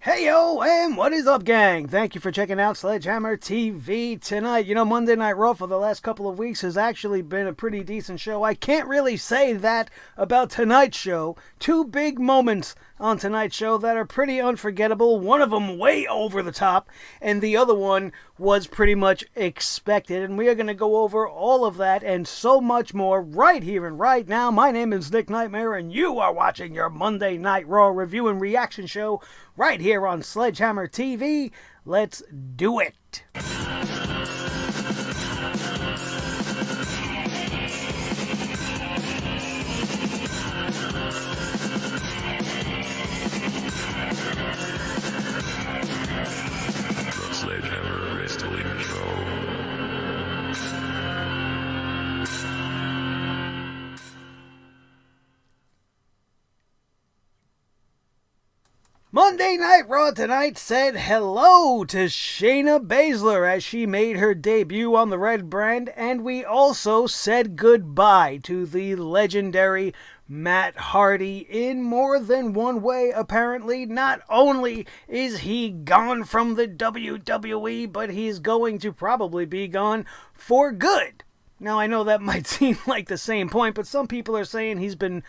Heyo, and what is up, gang? Thank you for checking out Sledgehammer TV tonight. Monday Night Raw for the last couple of weeks has actually been a pretty decent show. I can't really say that about tonight's show. Two big moments on tonight's show that are pretty unforgettable. One of them way over the top, and the other one was pretty much expected. And we are going to go over all of that and so much more right here and right now. My name is Nick Nightmare, and you are watching your Monday Night Raw review and reaction show right here on Sledgehammer TV. Let's do it. The Sledgehammer Wrestling Show. Monday Night Raw tonight said hello to Shayna Baszler as she made her debut on the red brand, and we also said goodbye to the legendary Matt Hardy in more than one way, apparently. Not only is he gone from the WWE, but he's going to probably be gone for good. Now, I know that might seem like the same point, but some people are saying he's been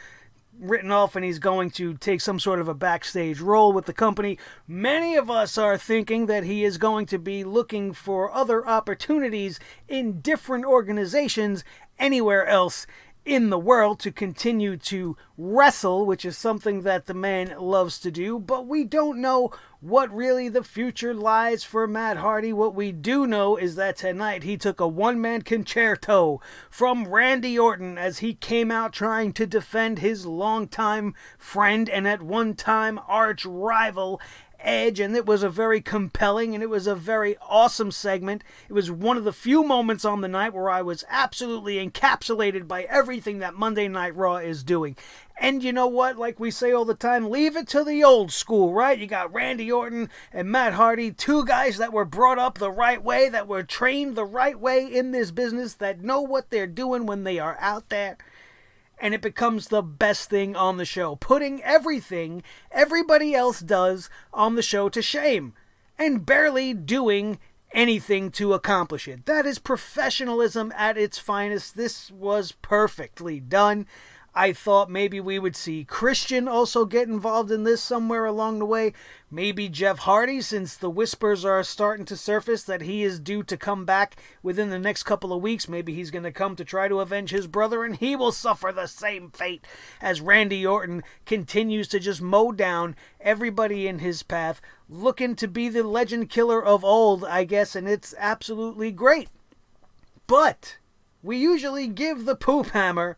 written off and he's going to take some sort of a backstage role with the company. Many of us are thinking that he is going to be looking for other opportunities in different organizations anywhere else in the world to continue to wrestle, which is something that the man loves to do. But we don't know what really the future lies for Matt Hardy. What we do know is that tonight he took a one-man concerto from Randy Orton as he came out trying to defend his longtime friend and at one time arch rival Edge, and it was a very compelling and it was a very awesome segment. It was one of the few moments on the night where I was absolutely encapsulated by everything that Monday Night Raw is doing. And you know what? Like we say all the time, leave it to the old school, right? You got Randy Orton and Matt Hardy, two guys that were brought up the right way, that were trained the right way in this business, that know what they're doing when they are out there. And it becomes the best thing on the show, putting everything everybody else does on the show to shame and barely doing anything to accomplish it. That is professionalism at its finest. This was perfectly done. I thought maybe we would see Christian also get involved in this somewhere along the way. Maybe Jeff Hardy, since the whispers are starting to surface that he is due to come back within the next couple of weeks. Maybe he's going to come to try to avenge his brother, and he will suffer the same fate as Randy Orton continues to just mow down everybody in his path, looking to be the legend killer of old, I guess, and it's absolutely great. But we usually give the poop hammer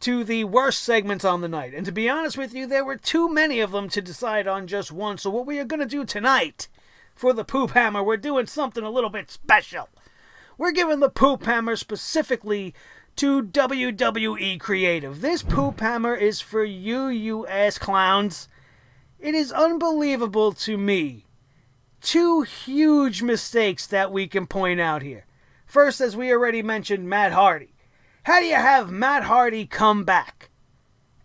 to the worst segments on the night. And to be honest with you, there were too many of them to decide on just one. So what we are going to do tonight for the poop hammer, we're doing something a little bit special. We're giving the poop hammer specifically to WWE Creative. This poop hammer is for you ass clowns. It is unbelievable to me. Two huge mistakes that we can point out here. First, as we already mentioned, Matt Hardy. How do you have Matt Hardy come back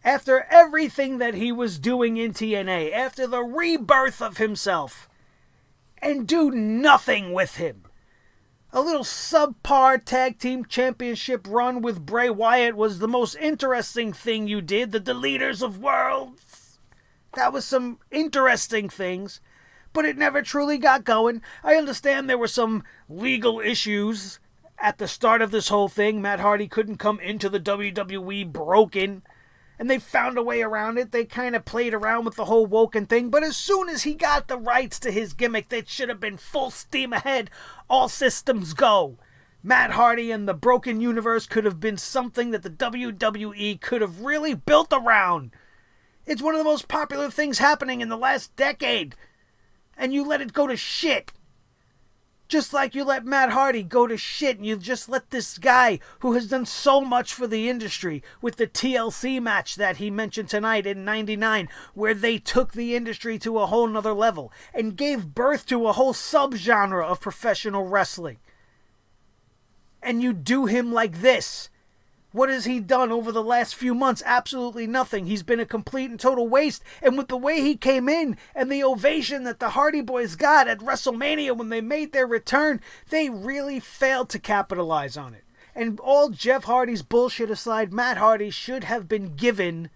after everything that he was doing in TNA, after the rebirth of himself, and do nothing with him? A little subpar tag team championship run with Bray Wyatt was the most interesting thing you did. The Deleters of Worlds. That was some interesting things, but it never truly got going. I understand there were some legal issues at the start of this whole thing. Matt Hardy couldn't come into the WWE broken, and they found a way around it. They kind of played around with the whole Woken thing, but as soon as he got the rights to his gimmick, that should have been full steam ahead, all systems go. Matt Hardy and the Broken Universe could have been something that the WWE could have really built around. It's one of the most popular things happening in the last decade, and you let it go to shit. Just like you let Matt Hardy go to shit, and you just let this guy who has done so much for the industry with the TLC match that he mentioned tonight in '99, where they took the industry to a whole nother level and gave birth to a whole subgenre of professional wrestling. And you do him like this. What has he done over the last few months? Absolutely nothing. He's been a complete and total waste. And with the way he came in and the ovation that the Hardy Boys got at WrestleMania when they made their return, they really failed to capitalize on it. And all Jeff Hardy's bullshit aside, Matt Hardy should have been given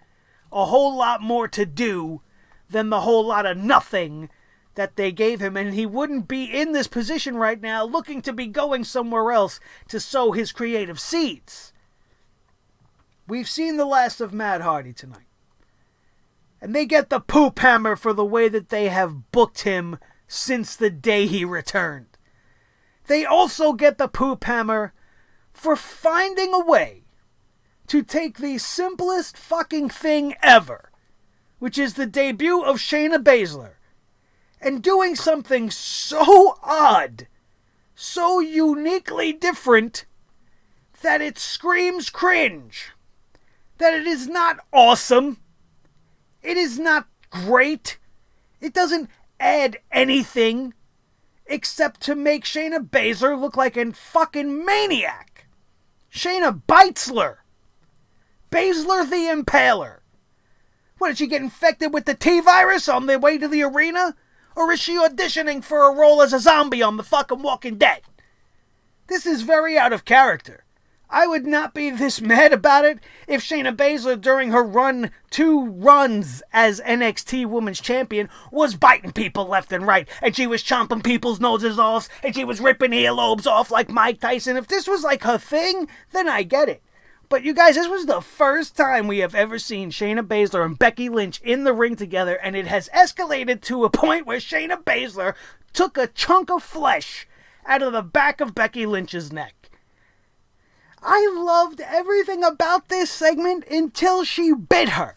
a whole lot more to do than the whole lot of nothing that they gave him, and he wouldn't be in this position right now looking to be going somewhere else to sow his creative seeds. We've seen the last of Matt Hardy tonight. And they get the poop hammer for the way that they have booked him since the day he returned. They also get the poop hammer for finding a way to take the simplest fucking thing ever, which is the debut of Shayna Baszler, and doing something so odd, so uniquely different, that it screams cringe. That it is not awesome. It is not great. It doesn't add anything except to make Shayna Baszler look like a fucking maniac. Shayna Baszler. Baszler the Impaler. What, did she get infected with the T-virus on the way to the arena? Or is she auditioning for a role as a zombie on the fucking Walking Dead? This is very out of character. I would not be this mad about it if Shayna Baszler, during her two runs as NXT Women's Champion, was biting people left and right, and she was chomping people's noses off, and she was ripping earlobes off like Mike Tyson. If this was like her thing, then I get it. But you guys, this was the first time we have ever seen Shayna Baszler and Becky Lynch in the ring together, and it has escalated to a point where Shayna Baszler took a chunk of flesh out of the back of Becky Lynch's neck. I loved everything about this segment until she bit her.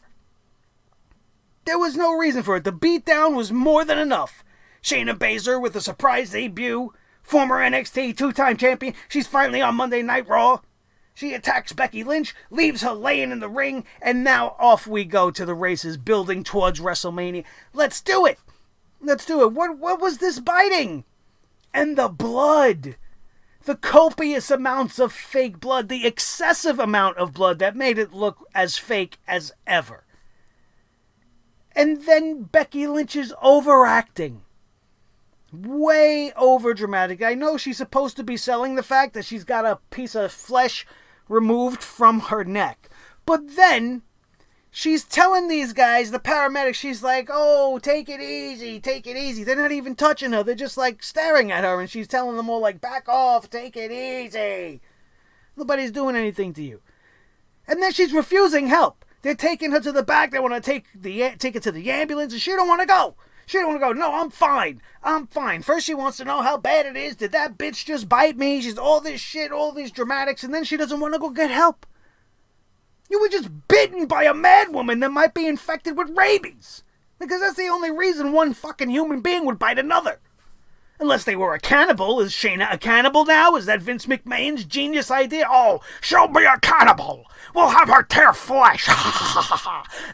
There was no reason for it. The beatdown was more than enough. Shayna Baszler with a surprise debut, former NXT two-time champion. She's finally on Monday Night Raw. She attacks Becky Lynch, leaves her laying in the ring, and now off we go to the races building towards WrestleMania. Let's do it! Let's do it. What was this biting? And the blood. The copious amounts of fake blood, the excessive amount of blood that made it look as fake as ever. And then Becky Lynch is overacting. Way over dramatic. I know she's supposed to be selling the fact that she's got a piece of flesh removed from her neck. But then she's telling these guys, the paramedics, she's like, oh, take it easy, take it easy. They're not even touching her. They're just like staring at her, and she's telling them all like, back off, take it easy. Nobody's doing anything to you. And then she's refusing help. They're taking her to the back. They want to take it to the ambulance, and she don't want to go. She don't want to go. No, I'm fine. I'm fine. First she wants to know how bad it is. Did that bitch just bite me? She's all this shit, all these dramatics, and then she doesn't want to go get help. You were just bitten by a mad woman that might be infected with rabies. Because that's the only reason one fucking human being would bite another. Unless they were a cannibal. Is Shayna a cannibal now? Is that Vince McMahon's genius idea? Oh, she'll be a cannibal. We'll have her tear flesh.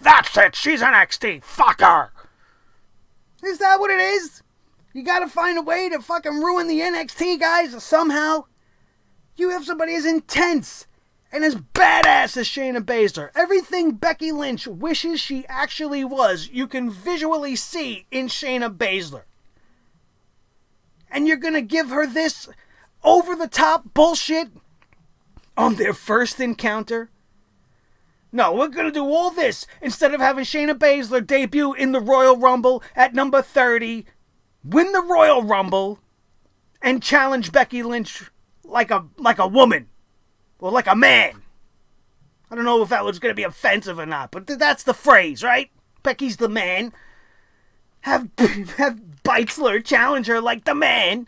That's it. She's NXT. Fuck her. Is that what it is? You gotta find a way to fucking ruin the NXT guys somehow? You have somebody as intense and as badass as Shayna Baszler. Everything Becky Lynch wishes she actually was, you can visually see in Shayna Baszler. And you're gonna give her this over-the-top bullshit on their first encounter? No, we're going to do all this instead of having Shayna Baszler debut in the Royal Rumble at number 30, win the Royal Rumble, and challenge Becky Lynch like a woman. Or like a man. I don't know if that was going to be offensive or not, but that's the phrase, right? Becky's the man. Have Baszler challenge her like the man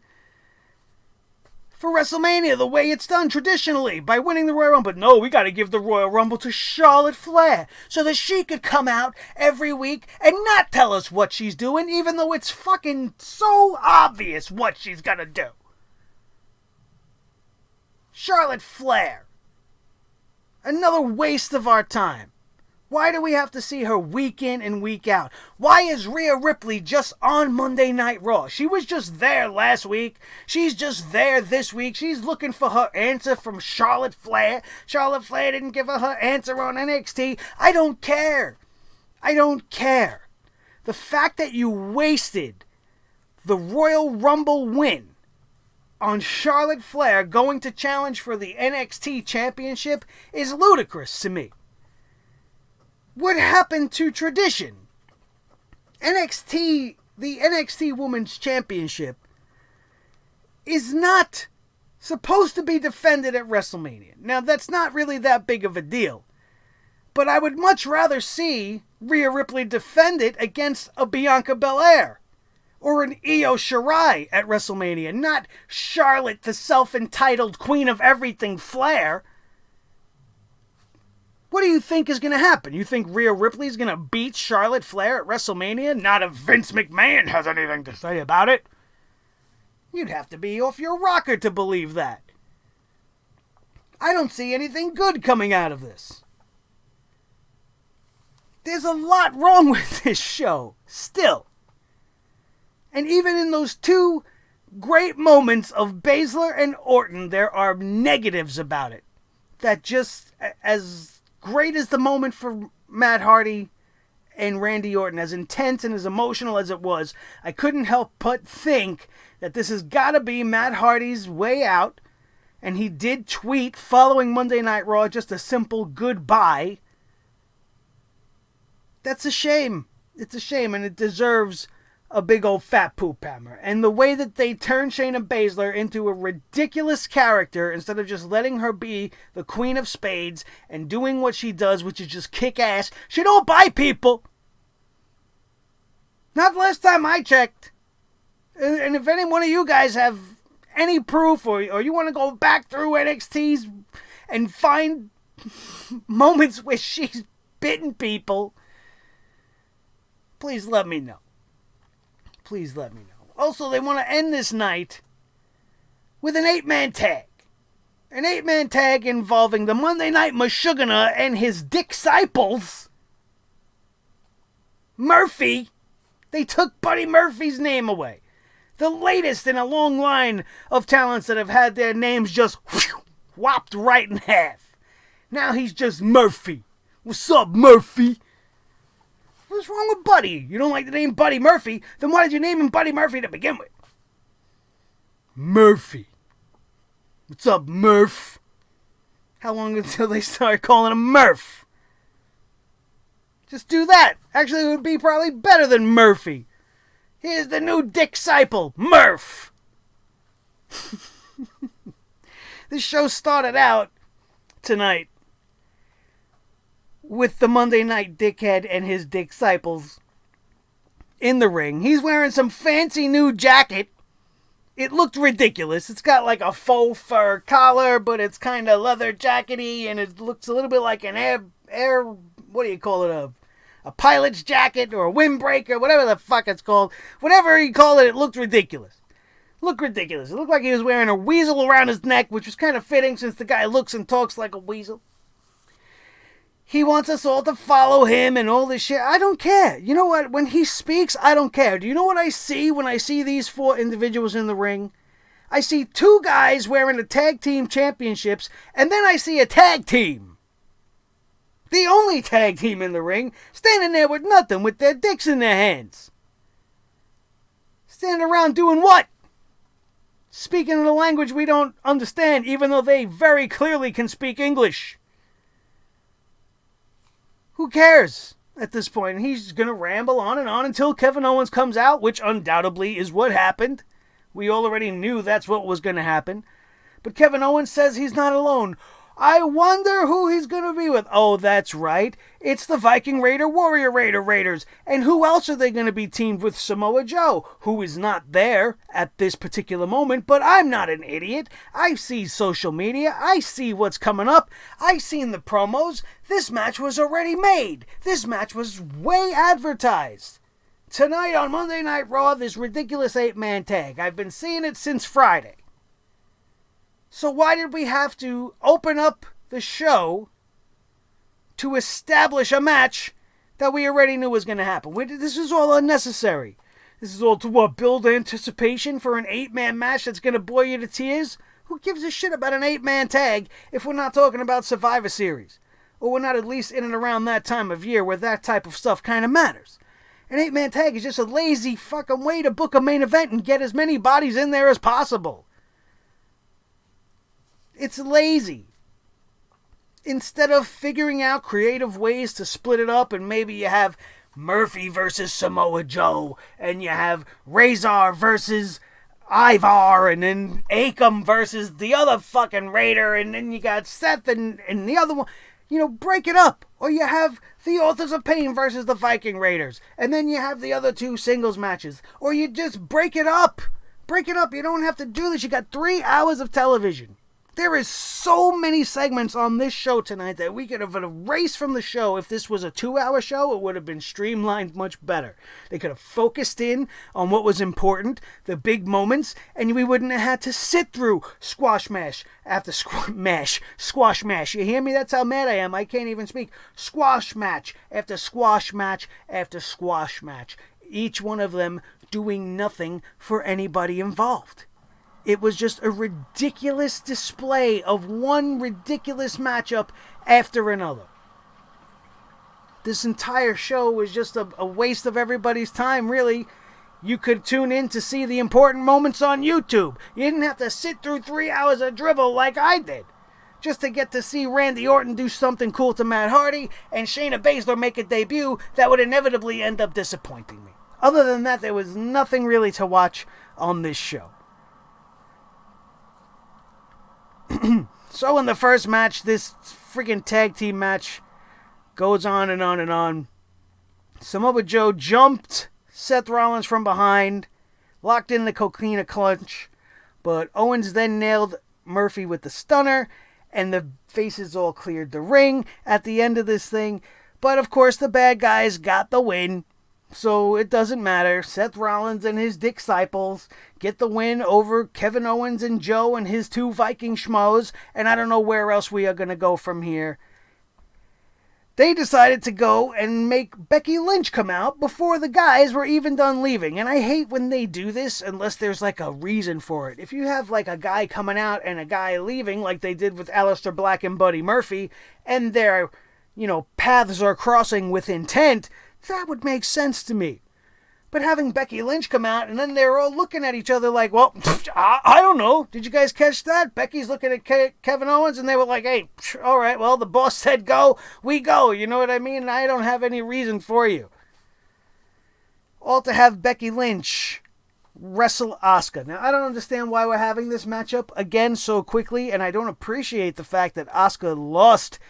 for WrestleMania, the way it's done traditionally, by winning the Royal Rumble. But no, we got to give the Royal Rumble to Charlotte Flair so that she could come out every week and not tell us what she's doing, even though it's fucking so obvious what she's going to do. Charlotte Flair. Another waste of our time. Why do we have to see her week in and week out? Why is Rhea Ripley just on Monday Night Raw? She was just there last week. She's just there this week. She's looking for her answer from Charlotte Flair. Charlotte Flair didn't give her answer on NXT. I don't care. I don't care. The fact that you wasted the Royal Rumble win on Charlotte Flair going to challenge for the NXT Championship is ludicrous to me. What happened to tradition? The NXT Women's Championship is not supposed to be defended at WrestleMania. Now, that's not really that big of a deal. But I would much rather see Rhea Ripley defend it against a Bianca Belair or an Io Shirai at WrestleMania, not Charlotte, the self-entitled queen of everything, Flair. What do you think is going to happen? You think Rhea Ripley is going to beat Charlotte Flair at WrestleMania? Not if Vince McMahon has anything to say about it. You'd have to be off your rocker to believe that. I don't see anything good coming out of this. There's a lot wrong with this show, still. And even in those two great moments of Baszler and Orton, there are negatives about it. That just, as great as the moment for Matt Hardy and Randy Orton, as intense and as emotional as it was, I couldn't help but think that this has got to be Matt Hardy's way out. And he did tweet following Monday Night Raw just a simple goodbye. That's a shame. It's a shame, and it deserves a big old fat poop hammer. And the way that they turned Shayna Baszler into a ridiculous character instead of just letting her be the Queen of Spades and doing what she does, which is just kick ass. She don't buy people. Not last time I checked. And if any one of you guys have any proof or you want to go back through NXT's and find moments where she's bitten people, please let me know. Please let me know. Also, they want to end this night with an 8-man tag. An 8-man tag involving the Monday Night Meshuggah and his disciples, Murphy. They took Buddy Murphy's name away. The latest in a long line of talents that have had their names just whopped right in half. Now he's just Murphy. What's up, Murphy? What's wrong with Buddy? You don't like the name Buddy Murphy? Then why did you name him Buddy Murphy to begin with? Murphy. What's up, Murph? How long until they start calling him Murph? Just do that. Actually, it would be probably better than Murphy. Here's the new disciple, Murph. This show started out tonight with the Monday Night Dickhead and his disciples in the ring. He's wearing some fancy new jacket. It looked ridiculous. It's got like a faux fur collar, but it's kind of leather jackety, and it looks a little bit like an air what do you call it, a pilot's jacket or a windbreaker, whatever the fuck it's called. Whatever you call it, it looked ridiculous. It looked like he was wearing a weasel around his neck, which was kind of fitting since the guy looks and talks like a weasel. He wants us all to follow him and all this shit. I don't care. You know what? When he speaks, I don't care. Do you know what I see when I see these four individuals in the ring? I see two guys wearing the tag team championships, and then I see a tag team. The only tag team in the ring, standing there with nothing, with their dicks in their hands. Standing around doing what? Speaking in a language we don't understand, even though they very clearly can speak English. Who cares at this point? He's going to ramble on and on until Kevin Owens comes out, which undoubtedly is what happened. We already knew that's what was going to happen. But Kevin Owens says he's not alone. I wonder who he's going to be with. Oh, that's right. It's the Viking Raider Warrior Raiders. And who else are they going to be teamed with? Samoa Joe, who is not there at this particular moment. But I'm not an idiot. I see social media. I see what's coming up. I've seen the promos. This match was already made. This match was way advertised. Tonight on Monday Night Raw, this ridiculous 8-man tag. I've been seeing it since Friday. So why did we have to open up the show to establish a match that we already knew was going to happen. This is all unnecessary. This is all to what? Build anticipation for an 8-man match that's going to bore you to tears? Who gives a shit about an 8-man tag if we're not talking about Survivor Series? Or we're not at least in and around that time of year where that type of stuff kind of matters. An 8-man tag is just a lazy fucking way to book a main event and get as many bodies in there as possible. It's lazy. Instead of figuring out creative ways to split it up, and maybe you have Murphy versus Samoa Joe, and you have Razor versus Ivar, and then Akam versus the other fucking Raider, and then you got Seth and the other one. Break it up. Or you have the Authors of Pain versus the Viking Raiders, and then you have the other 2 singles matches. Or you just break it up. Break it up. You don't have to do this. You got 3 hours of television. There is so many segments on this show tonight that we could have erased from the show. If this was a 2-hour show, it would have been streamlined much better. They could have focused in on what was important, the big moments, and we wouldn't have had to sit through squash match after squash match. You hear me? That's how mad I am. I can't even speak. Squash match after squash match after squash match. Each one of them doing nothing for anybody involved. It was just a ridiculous display of one ridiculous matchup after another. This entire show was just a waste of everybody's time, really. You could tune in to see the important moments on YouTube. You didn't have to sit through 3 hours of dribble like I did, just to get to see Randy Orton do something cool to Matt Hardy and Shayna Baszler make a debut that would inevitably end up disappointing me. Other than that, there was nothing really to watch on this show. So in the first match, this freaking tag team match goes on and on and on. Samoa Joe jumped Seth Rollins from behind, locked in the coquina clutch, but Owens then nailed Murphy with the stunner, and the faces all cleared the ring at the end of this thing. But of course the bad guys got the win, so it doesn't matter. Seth Rollins and his disciples get the win over Kevin Owens and Joe and his 2 Viking schmoes, and I don't know where else we are going to go from here. They decided to go and make Becky Lynch come out before the guys were even done leaving, and I hate when they do this unless there's like a reason for it. If you have like a guy coming out and a guy leaving, like they did with Aleister Black and Buddy Murphy, and their, paths are crossing with intent, that would make sense to me. But having Becky Lynch come out and then they're all looking at each other like, well, I don't know. Did you guys catch that? Becky's looking at Kevin Owens and they were like, hey, all right, well, the boss said go, we go. You know what I mean? I don't have any reason for you. All to have Becky Lynch wrestle Asuka. Now, I don't understand why we're having this matchup again so quickly, and I don't appreciate the fact that Asuka lost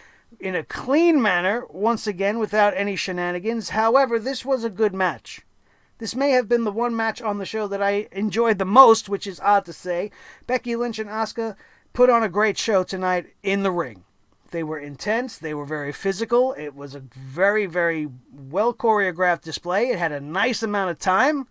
in a clean manner, once again, without any shenanigans. However, this was a good match. This may have been the one match on the show that I enjoyed the most, which is odd to say. Becky Lynch and Asuka put on a great show tonight in the ring. They were intense. They were very physical. It was a very, very well choreographed display. It had a nice amount of time.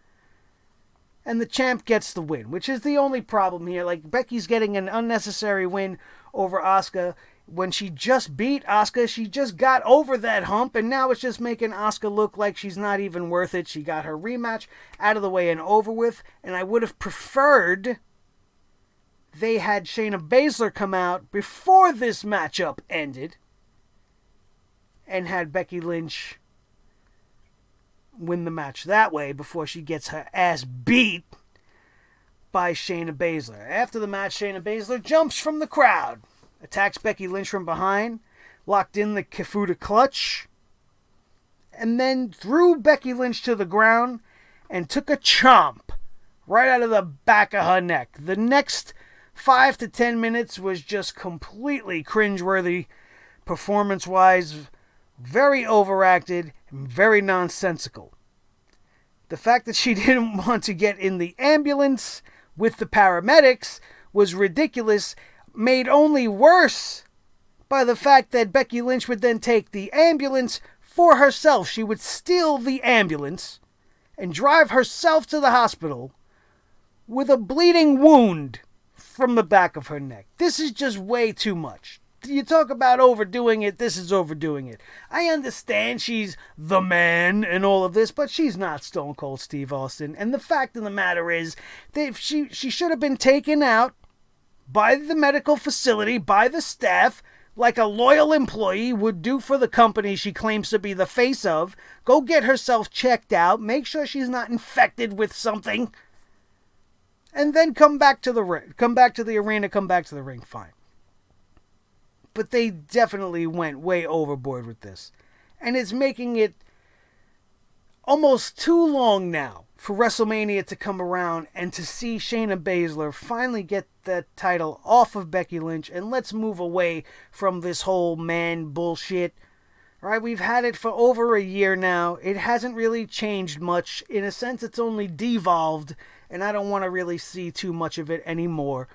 And the champ gets the win, which is the only problem here. Like, Becky's getting an unnecessary win over Asuka. When she just beat Asuka, she just got over that hump, and now it's just making Asuka look like she's not even worth it. She got her rematch out of the way and over with, and I would have preferred they had Shayna Baszler come out before this matchup ended and had Becky Lynch win the match that way before she gets her ass beat by Shayna Baszler. After the match, Shayna Baszler jumps from the crowd, attacks Becky Lynch from behind, locked in the Kifuda clutch, and then threw Becky Lynch to the ground and took a chomp right out of the back of her neck. The next 5 to 10 minutes was just completely cringeworthy, performance-wise, very overacted, and very nonsensical. The fact that she didn't want to get in the ambulance with the paramedics was ridiculous, made only worse by the fact that Becky Lynch would then take the ambulance for herself. She would steal the ambulance and drive herself to the hospital with a bleeding wound from the back of her neck. This is just way too much. you talk about overdoing it, this is overdoing it. I understand she's the man and all of this, but she's not Stone Cold Steve Austin. And the fact of the matter is that she should have been taken out by the medical facility, by the staff, like a loyal employee would do for the company she claims to be the face of. Go get herself checked out, make sure she's not infected with something, and then come back to the ring, come back to the arena, come back to the ring, fine. But they definitely went way overboard with this. And it's making it almost too long now for WrestleMania to come around and to see Shayna Baszler finally get that title off of Becky Lynch, and let's move away from this whole man bullshit. Right? We've had it for over a year now. It hasn't really changed much. In a sense, it's only devolved, and I don't want to really see too much of it anymore.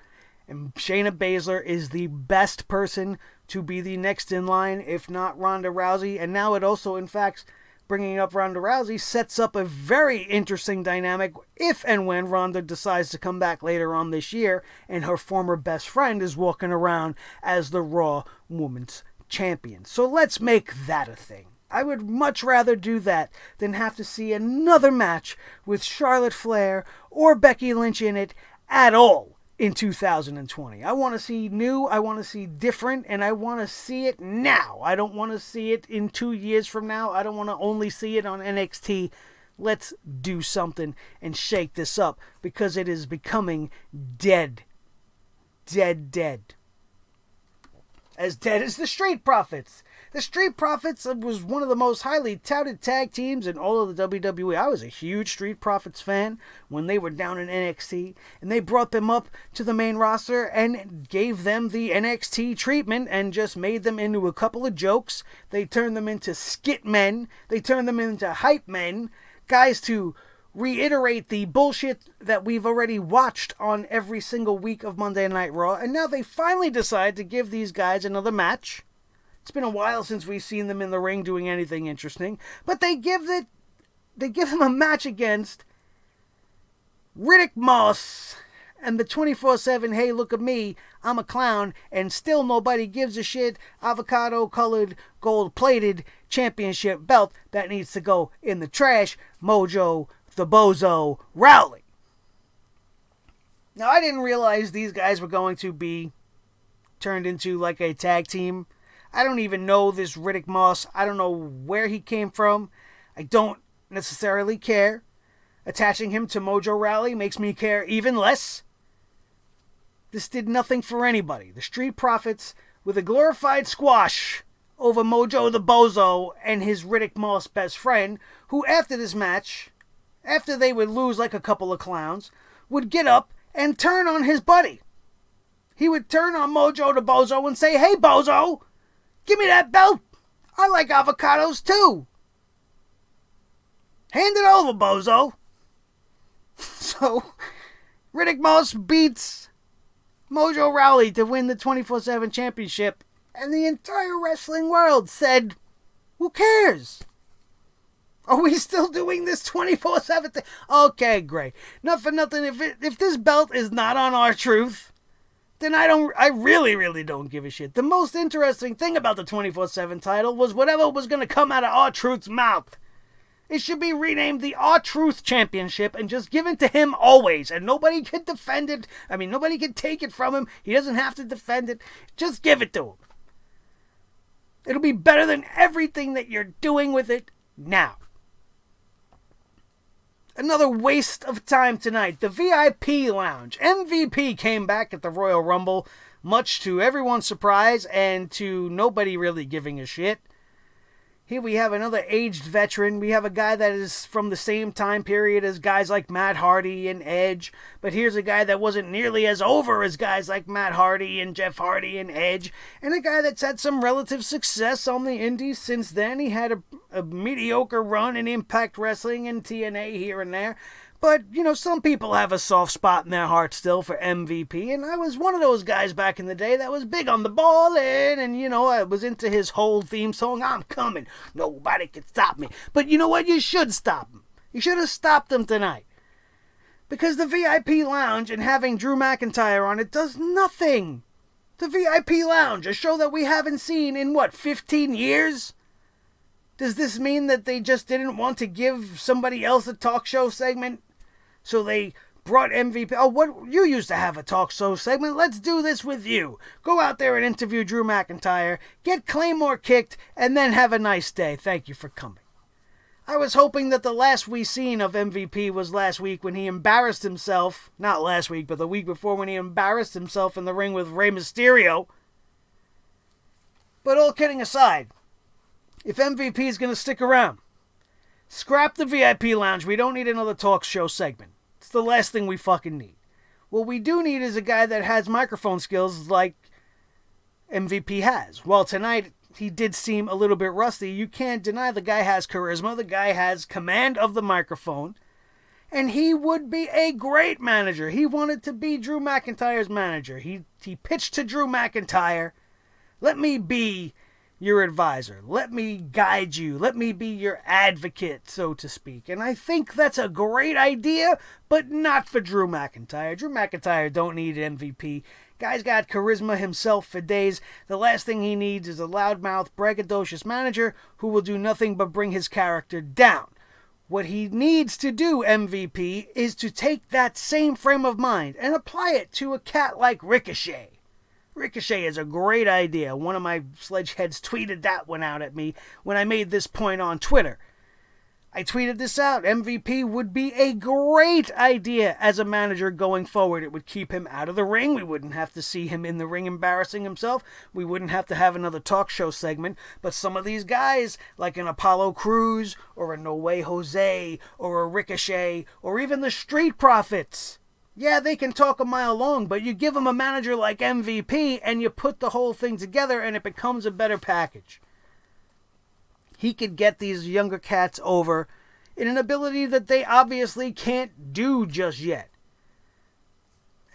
And Shayna Baszler is the best person to be the next in line, if not Ronda Rousey. And now it also, in fact, bringing up Ronda Rousey sets up a very interesting dynamic if and when Ronda decides to come back later on this year and her former best friend is walking around as the Raw Women's Champion. So let's make that a thing. I would much rather do that than have to see another match with Charlotte Flair or Becky Lynch in it at all in 2020. I want to see new, I want to see different, and I want to see it now. I don't want to see it in 2 years from now. I don't want to only see it on NXT. Let's do something and shake this up, because it is becoming dead. Dead. As dead as the Street Profits. The Street Profits was one of the most highly touted tag teams in all of the WWE. I was a huge Street Profits fan when they were down in NXT, and they brought them up to the main roster and gave them the NXT treatment and just made them into a couple of jokes. They turned them into skit men. They turned them into hype men. Guys to reiterate the bullshit that we've already watched on every single week of Monday Night Raw, and now they finally decide to give these guys another match. It's been a while since we've seen them in the ring doing anything interesting, but they give them a match against Riddick Moss and the 24/7, hey, look at me, I'm a clown, and still nobody gives a shit, avocado-colored, gold-plated championship belt that needs to go in the trash, Mojo the Bozo Rowley. Now, I didn't realize these guys were going to be turned into like a tag team. I don't even know this Riddick Moss. I don't know where he came from. I don't necessarily care. Attaching him to Mojo Rawley makes me care even less. This did nothing for anybody. The Street Profits with a glorified squash over Mojo the Bozo and his Riddick Moss best friend, who after this match, after they would lose like a couple of clowns, would get up and turn on his buddy. He would turn on Mojo the Bozo and say, hey Bozo, give me that belt. I like avocados too. Hand it over, Bozo. So, Riddick Moss beats Mojo Rawley to win the 24/7 championship, and the entire wrestling world said, who cares? Are we still doing this 24/7 thing? Okay, great. Not for nothing, if this belt is not on R-Truth, then I really don't give a shit. The most interesting thing about the 24/7 title was whatever was going to come out of R-Truth's mouth. It should be renamed the R-Truth Championship and just given to him always. And nobody can defend it. I mean, nobody can take it from him. He doesn't have to defend it. Just give it to him. It'll be better than everything that you're doing with it now. Another waste of time tonight. The VIP Lounge. MVP came back at the Royal Rumble, much to everyone's surprise and to nobody really giving a shit. Here we have another aged veteran. We have a guy that is from the same time period as guys like Matt Hardy and Edge. But here's a guy that wasn't nearly as over as guys like Matt Hardy and Jeff Hardy and Edge. And a guy that's had some relative success on the indies since then. He had a mediocre run in Impact Wrestling and TNA here and there. But, you know, some people have a soft spot in their heart still for MVP, and I was one of those guys back in the day that was big on the ballin', and, you know, I was into his whole theme song, I'm coming, nobody can stop me. But you know what? You should stop him. You should have stopped him tonight. Because the VIP Lounge and having Drew McIntyre on it does nothing. The VIP Lounge, a show that we haven't seen in, 15 years? Does this mean that they just didn't want to give somebody else a talk show segment? So they brought MVP. Oh, what? You used to have a talk show segment. Let's do this with you. Go out there and interview Drew McIntyre, get Claymore kicked, and then have a nice day. Thank you for coming. I was hoping that the last we seen of MVP was last week when he embarrassed himself. Not last week, but the week before when he embarrassed himself in the ring with Rey Mysterio. But all kidding aside, if MVP is going to stick around, scrap the VIP Lounge. We don't need another talk show segment. It's the last thing we fucking need. What we do need is a guy that has microphone skills like MVP has. Well, tonight he did seem a little bit rusty. You can't deny the guy has charisma. The guy has command of the microphone. And he would be a great manager. He wanted to be Drew McIntyre's manager. He pitched to Drew McIntyre, let me be your advisor. Let me guide you. Let me be your advocate, so to speak. And I think that's a great idea, but not for Drew McIntyre. Drew McIntyre don't need MVP. Guy's got charisma himself for days. The last thing he needs is a loudmouth, braggadocious manager who will do nothing but bring his character down. What he needs to do, MVP, is to take that same frame of mind and apply it to a cat like Ricochet. Ricochet is a great idea. One of my sledgeheads tweeted that one out at me when I made this point on Twitter. I tweeted this out. MVP would be a great idea as a manager going forward. It would keep him out of the ring. We wouldn't have to see him in the ring embarrassing himself. We wouldn't have to have another talk show segment. But some of these guys, like an Apollo Crews or a No Way Jose or a Ricochet or even the Street Profits, yeah, they can talk a mile long, but you give them a manager like MVP and you put the whole thing together and it becomes a better package. He could get these younger cats over in an ability that they obviously can't do just yet.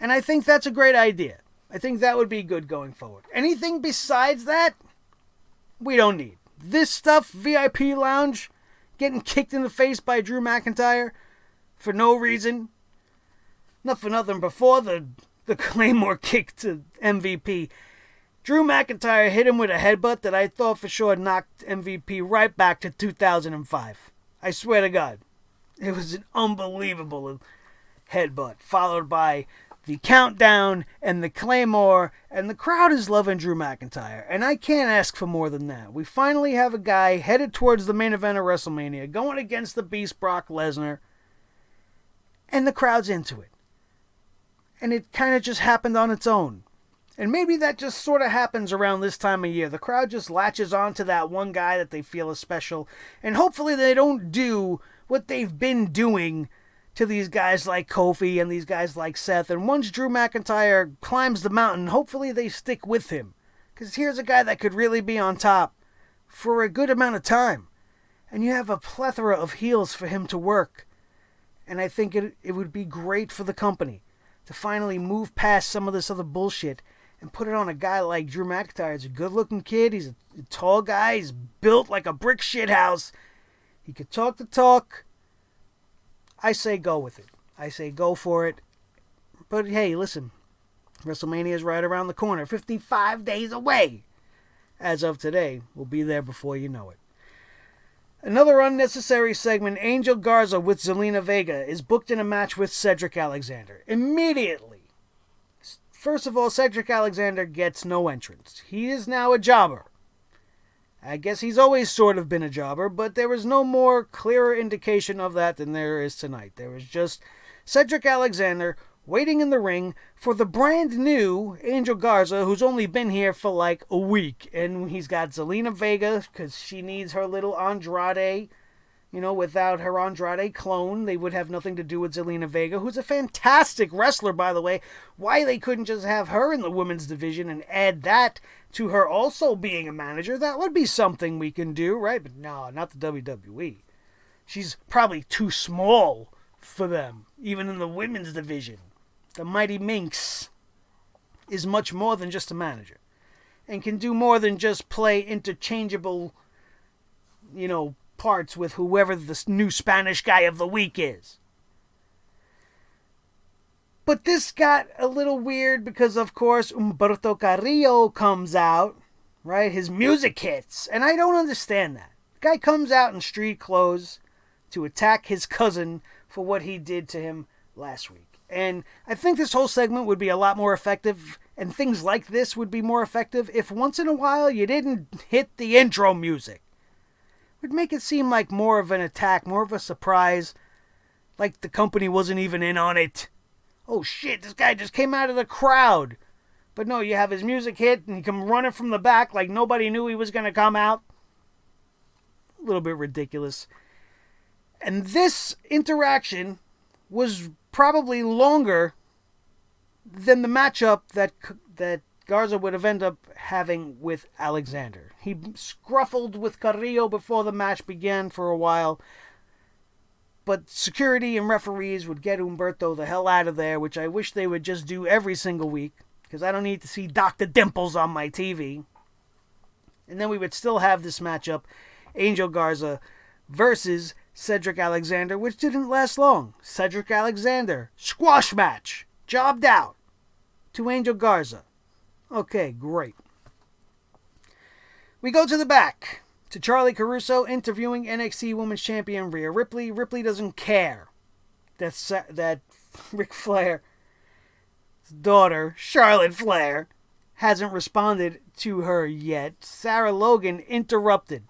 And I think that's a great idea. I think that would be good going forward. Anything besides that, we don't need. This stuff, VIP Lounge, getting kicked in the face by Drew McIntyre for no reason. Not for nothing, before the Claymore kick to MVP, Drew McIntyre hit him with a headbutt that I thought for sure knocked MVP right back to 2005. I swear to God. It was an unbelievable headbutt, followed by the countdown and the Claymore, and the crowd is loving Drew McIntyre, and I can't ask for more than that. We finally have a guy headed towards the main event of WrestleMania, going against the Beast Brock Lesnar, and the crowd's into it. And it kind of just happened on its own. And maybe that just sort of happens around this time of year. The crowd just latches on to that one guy that they feel is special. And hopefully they don't do what they've been doing to these guys like Kofi and these guys like Seth. And once Drew McIntyre climbs the mountain, hopefully they stick with him. Because here's a guy that could really be on top for a good amount of time. And you have a plethora of heels for him to work. And I think it would be great for the company to finally move past some of this other bullshit and put it on a guy like Drew McIntyre. He's a good-looking kid. He's a tall guy. He's built like a brick shithouse. He could talk the talk. I say go with it. I say go for it. But hey, listen. WrestleMania is right around the corner. 55 days away. As of today. We'll be there before you know it. Another unnecessary segment, Angel Garza with Zelina Vega is booked in a match with Cedric Alexander. Immediately. First of all, Cedric Alexander gets no entrance. He is now a jobber. I guess he's always sort of been a jobber, but there is no more clearer indication of that than there is tonight. There is just Cedric Alexander waiting in the ring for the brand new Angel Garza, who's only been here for like a week. And he's got Zelina Vega, because she needs her little Andrade. You know, without her Andrade clone, they would have nothing to do with Zelina Vega, who's a fantastic wrestler, by the way. Why they couldn't just have her in the women's division and add that to her also being a manager, that would be something we can do, right? But no, not the WWE. She's probably too small for them, even in the women's division. The Mighty Minx is much more than just a manager and can do more than just play interchangeable, parts with whoever the new Spanish guy of the week is. But this got a little weird because, of course, Humberto Carrillo comes out, right? His music hits, and I don't understand that. The guy comes out in street clothes to attack his cousin for what he did to him last week. And I think this whole segment would be a lot more effective, and things like this would be more effective if once in a while you didn't hit the intro music. It would make it seem like more of an attack, more of a surprise, like the company wasn't even in on it. Oh shit, this guy just came out of the crowd. But no, you have his music hit and he come running from the back like nobody knew he was going to come out. A little bit ridiculous. And this interaction was probably longer than the matchup that Garza would have ended up having with Alexander. He scruffled with Carrillo before the match began for a while, but security and referees would get Humberto the hell out of there, which I wish they would just do every single week, because I don't need to see Dr. Dimples on my TV. And then we would still have this matchup, Angel Garza versus Cedric Alexander, which didn't last long. Cedric Alexander, squash match, jobbed out to Angel Garza. Okay, great. We go to the back to Charlie Caruso interviewing NXT Women's Champion Rhea Ripley. Ripley doesn't care that Ric Flair's daughter, Charlotte Flair, hasn't responded to her yet. Sarah Logan interrupted.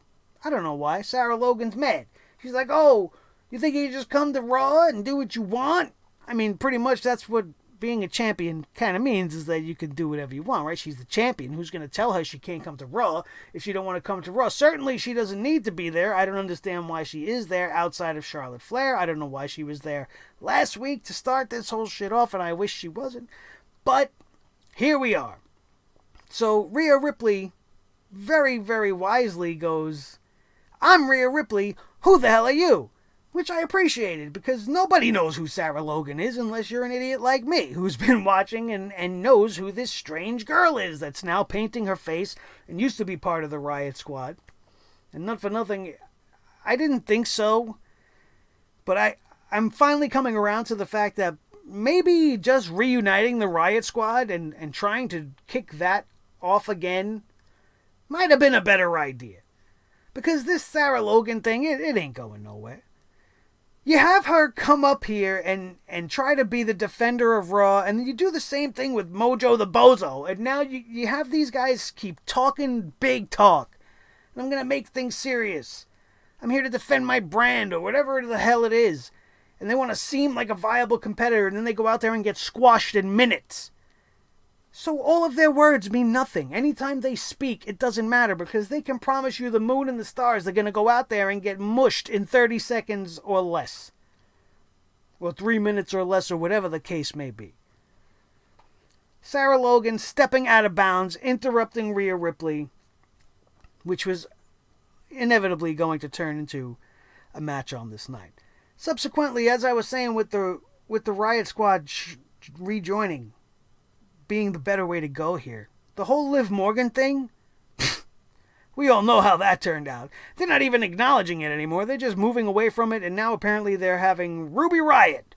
I don't know why. Sarah Logan's mad. She's like, oh, you think you just come to Raw and do what you want? I mean, pretty much that's what being a champion kind of means, is that you can do whatever you want, right? She's the champion. Who's going to tell her she can't come to Raw if she don't want to come to Raw? Certainly she doesn't need to be there. I don't understand why she is there outside of Charlotte Flair. I don't know why she was there last week to start this whole shit off, and I wish she wasn't. But here we are. So Rhea Ripley very, very wisely goes, I'm Rhea Ripley. Who the hell are you? Which I appreciated, because nobody knows who Sarah Logan is unless you're an idiot like me, who's been watching and knows who this strange girl is that's now painting her face and used to be part of the Riot Squad. And not for nothing, I didn't think so, but I'm finally coming around to the fact that maybe just reuniting the Riot Squad and trying to kick that off again might have been a better idea. Because this Sarah Logan thing, it ain't going nowhere. You have her come up here and try to be the defender of Raw, and you do the same thing with Mojo the Bozo, and now you have these guys keep talking big talk. And I'm going to make things serious. I'm here to defend my brand, or whatever the hell it is. And they want to seem like a viable competitor, and then they go out there and get squashed in minutes. So all of their words mean nothing. Anytime they speak, it doesn't matter, because they can promise you the moon and the stars. They're going to go out there and get mushed in 30 seconds or less. Or 3 minutes or less, or whatever the case may be. Sarah Logan stepping out of bounds, interrupting Rhea Ripley, which was inevitably going to turn into a match on this night. Subsequently, as I was saying with the Riot Squad rejoining being the better way to go here, the whole Liv Morgan thing, we all know how that turned out. They're not even acknowledging it anymore. They're just moving away from it, and now apparently they're having Ruby Riott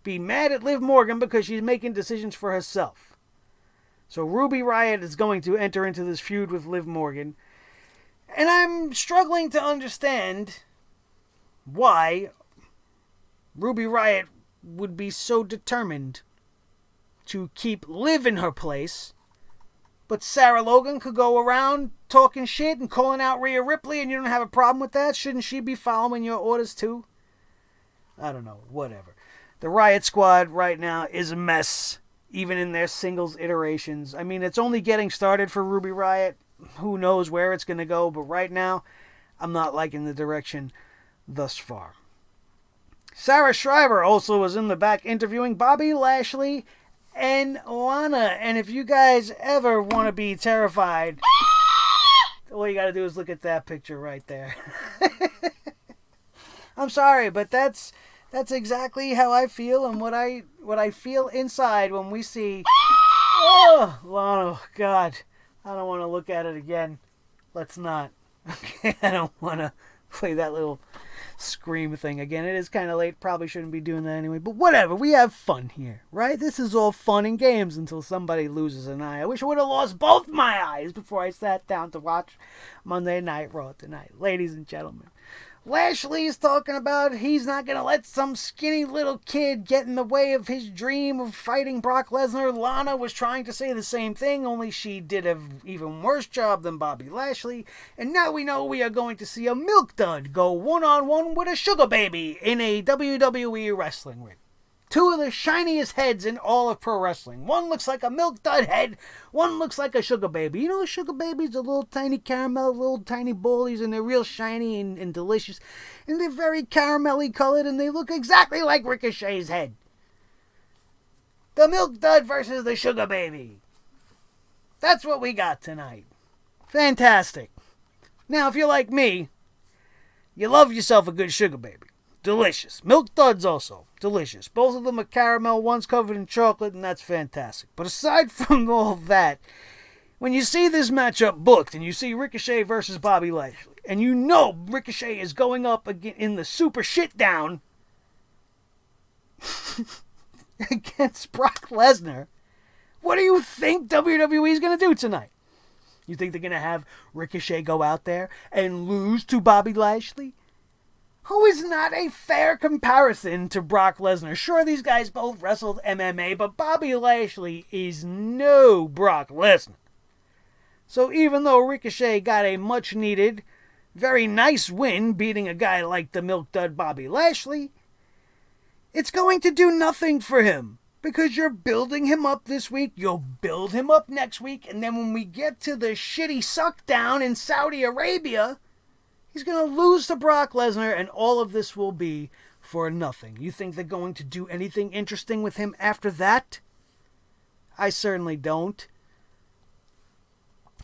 be mad at Liv Morgan because she's making decisions for herself. So Ruby Riott is going to enter into this feud with Liv Morgan, and I'm struggling to understand why Ruby Riott would be so determined to keep Liv in her place, but Sarah Logan could go around talking shit and calling out Rhea Ripley, and you don't have a problem with that? Shouldn't she be following your orders too? I don't know, whatever. The Riot Squad right now is a mess, even in their singles iterations. I mean, it's only getting started for Ruby Riott. Who knows where it's going to go, but right now, I'm not liking the direction thus far. Sarah Schreiber also was in the back interviewing Bobby Lashley and Lana. And if you guys ever want to be terrified, all you got to do is look at that picture right there. I'm sorry, but that's exactly how I feel, and what I feel inside when we see Lana. Oh, God, I don't want to look at it again. Let's not. Okay, I don't want to play that little scream thing again. It is kind of late. Probably shouldn't be doing that anyway. But whatever. We have fun here, right? This is all fun and games until somebody loses an eye. I wish I would have lost both my eyes before I sat down to watch Monday Night Raw tonight. Ladies and gentlemen, Lashley's talking about he's not going to let some skinny little kid get in the way of his dream of fighting Brock Lesnar. Lana was trying to say the same thing, only she did an even worse job than Bobby Lashley. And now we know we are going to see a milk dud go one-on-one with a sugar baby in a WWE wrestling ring. Two of the shiniest heads in all of pro wrestling. One looks like a milk dud head. One looks like a sugar baby. You know, sugar babies are little tiny caramel, little tiny ballies, and they're real shiny and delicious. And they're very caramelly colored, and they look exactly like Ricochet's head. The milk dud versus the sugar baby. That's what we got tonight. Fantastic. Now, if you're like me, you love yourself a good sugar baby. Delicious. Milk duds also. Delicious. Both of them are caramel, one's covered in chocolate, and that's fantastic. But aside from all that, when you see this matchup booked, and you see Ricochet versus Bobby Lashley, and you know Ricochet is going up again in the super shit down against Brock Lesnar, what do you think WWE is going to do tonight? You think they're going to have Ricochet go out there and lose to Bobby Lashley? Who is not a fair comparison to Brock Lesnar. Sure, these guys both wrestled MMA, but Bobby Lashley is no Brock Lesnar. So even though Ricochet got a much-needed, very nice win beating a guy like the milk dud Bobby Lashley, it's going to do nothing for him. Because you're building him up this week, you'll build him up next week, and then when we get to the shitty suck down in Saudi Arabia, he's going to lose to Brock Lesnar, and all of this will be for nothing. You think they're going to do anything interesting with him after that? I certainly don't.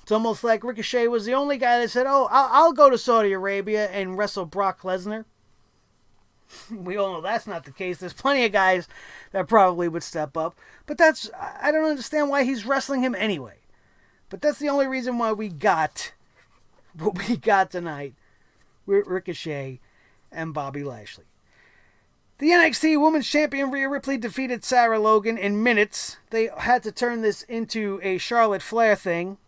It's almost like Ricochet was the only guy that said, oh, I'll go to Saudi Arabia and wrestle Brock Lesnar. We all know that's not the case. There's plenty of guys that probably would step up. But I don't understand why he's wrestling him anyway. But that's the only reason why we got what we got tonight with Ricochet and Bobby Lashley. The NXT Women's Champion Rhea Ripley defeated Sarah Logan in minutes. They had to turn this into a Charlotte Flair thing.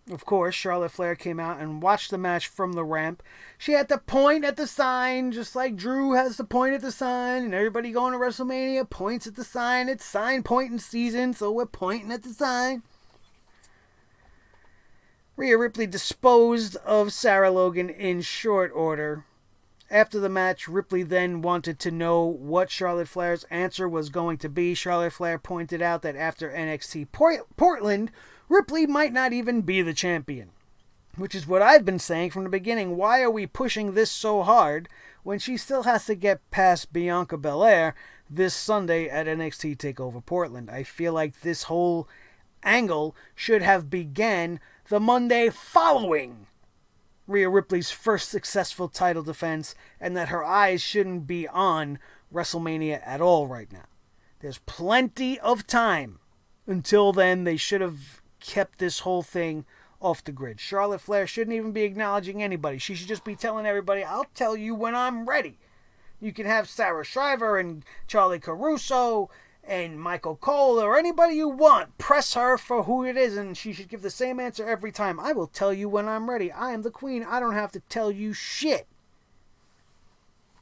Of course, Charlotte Flair came out and watched the match from the ramp. She had to point at the sign, just like Drew has to point at the sign, and everybody going to WrestleMania points at the sign. It's sign pointing season, so we're pointing at the sign. Rhea Ripley disposed of Sarah Logan in short order. After the match, Ripley then wanted to know what Charlotte Flair's answer was going to be. Charlotte Flair pointed out that after NXT Portland, Ripley might not even be the champion. Which is what I've been saying from the beginning. Why are we pushing this so hard when she still has to get past Bianca Belair this Sunday at NXT TakeOver Portland? I feel like this whole angle should have began the Monday following Rhea Ripley's first successful title defense, and that her eyes shouldn't be on WrestleMania at all right now. There's plenty of time until then. They should have kept this whole thing off the grid. Charlotte Flair shouldn't even be acknowledging anybody. She should just be telling everybody, I'll tell you when I'm ready. You can have Sarah Shriver and Charlie Caruso and Michael Cole or anybody you want. Press her for who it is, and she should give the same answer every time. I will tell you when I'm ready. I am the queen. I don't have to tell you shit.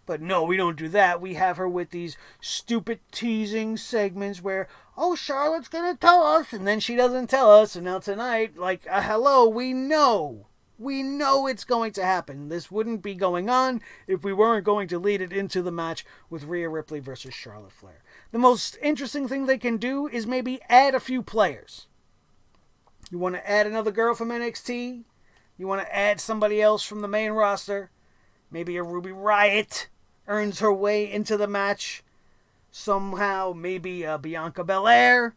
But no, we don't do that. We have her with these stupid teasing segments where, oh, Charlotte's going to tell us, and then she doesn't tell us. And now tonight, like, hello, we know. We know it's going to happen. This wouldn't be going on if we weren't going to lead it into the match with Rhea Ripley versus Charlotte Flair. The most interesting thing they can do is maybe add a few players. You want to add another girl from NXT? You want to add somebody else from the main roster? Maybe a Ruby Riott earns her way into the match somehow. Maybe Bianca Belair